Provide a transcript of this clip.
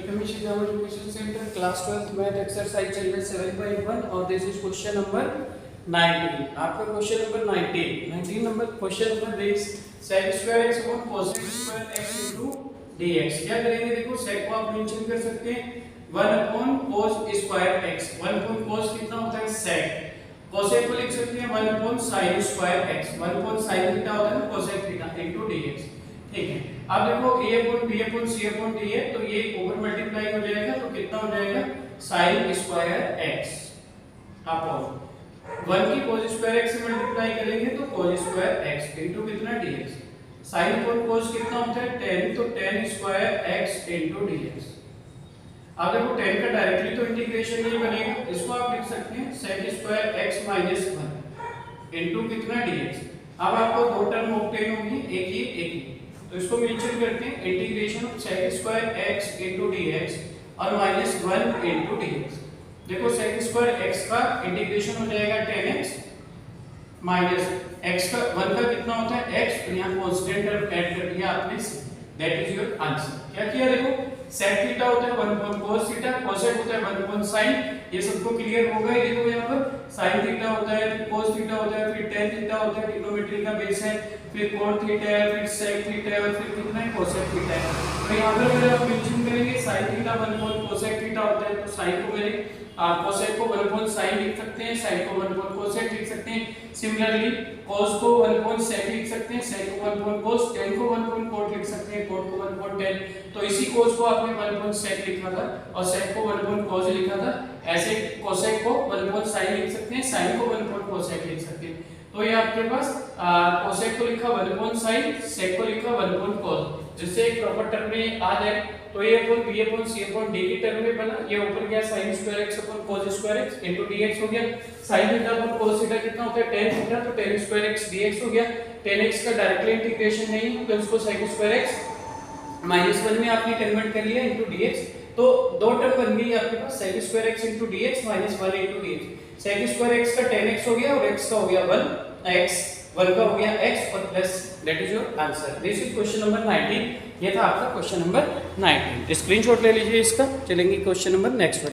Welcome is our education centre class 12th math exercise चल रहा है 7.1 और दिस इज क्वेश्चन नंबर 19। आपका question number 19 number question number is sec square x upon cos square x into dx। क्या करेंगे, देखो sec को आप मेंशन कर सकते हैं 1 upon cos square x। 1 upon cos कितना होता है sec। cosec को लिख सकते हैं 1 upon sin square x। 1 upon sin theta होता है cosec थीटा इनटू dx। ठीक है, अब देखो a upon b upon c upon d है, तो ये ओवर मल्टीप्लाई हो जाएगा, तो कितना हो जाएगा sin स्क्वायर x अपॉन 1 की cos स्क्वायर x से मल्टीप्लाई करेंगे तो cos स्क्वायर x इनटू कितना dx। sin अपॉन cos कितना होता है tan, तो tan square x into dx। अब देखो tan का डायरेक्टली तो इंटीग्रेशन नहीं बनेगा, इसको आप लिख सकते हैं sec square x minus 1 into कितना dx। अब आपको दो टर्म ऑब्टेन होगी, एक ही, तो इसको मेंशन करते हैं integration of sec square x into dx और माइनस 1 इनटू dx। देखो sec स्क्वायर x का इंटीग्रेशन हो जाएगा tan x माइनस x का 1 का कितना होता है x, तो यहां कांस्टेंट टर्म ऐड कर दिया आपने, दैट इज योर आंसर। क्या किया, देखो sec थीटा होता है 1 अपॉन cos थीटा, cosec होता है 1 अपॉन sin, ये सबको क्लियर होगा। ये देखो यहां पर sin थीटा होता है, फिर cos थीटा होता है, फिर tan थीटा होता है, ट्रिग्नोमेट्री का बेस है, फिर cot थीटा है, फिर sec थीटा है और फिर कितना है cosec थीटा है। तो यहां पर अगर आप मेंशन करेंगे sin theta 1 upon cosec theta होता है, तो sin को मेरे cosec को 1 अपॉन sin लिख सकते हैं, sin को 1 अपॉन cosec लिख सकते हैं। सिमिलरली cos को 1 अपॉन sec लिख सकते हैं, sec को 1 अपॉन cos, tan को 1 अपॉन cot लिख सकते हैं, cot को 1 अपॉन tan। तो इसी cos को आपने 1 अपॉन sec लिखा था और sec को 1 अपॉन cos लिखा था, ऐसे cosec को 1 अपॉन sin लिख सकते हैं, sin को 1 अपॉन cosec लिख सकते हैं। तो ये आपके पास cosec को लिखा 1 अपॉन sin, sec को लिखा 1 अपॉन cos, जिससे एक प्रॉपर टर्म में आ जाए। तो ये upon b upon c upon d की टर्म में बना, ये ऊपर गया sin square x upon cos square x into dx हो गया। sin theta upon cos theta कितना होता है tan थीटा, तो tan स्क्वायर x dx हो गया। tan x का डायरेक्टली इंटीग्रेशन नहीं है, तो इसको sec स्क्वायर x माइनस 1 में आपने कन्वर्ट कर लिया इनटू dx। तो दो टर्म बन गई आपके पास sec square x into dx minus 1 into dx। sec square x का tan x हो गया और x का हो गया 1 का हो गया x और plus, that is your answer. This is question number 19। ये था आपका क्वेश्चन नंबर 19। स्क्रीनशॉट ले लीजिए इसका, चलेंगे क्वेश्चन नंबर नेक्स्ट।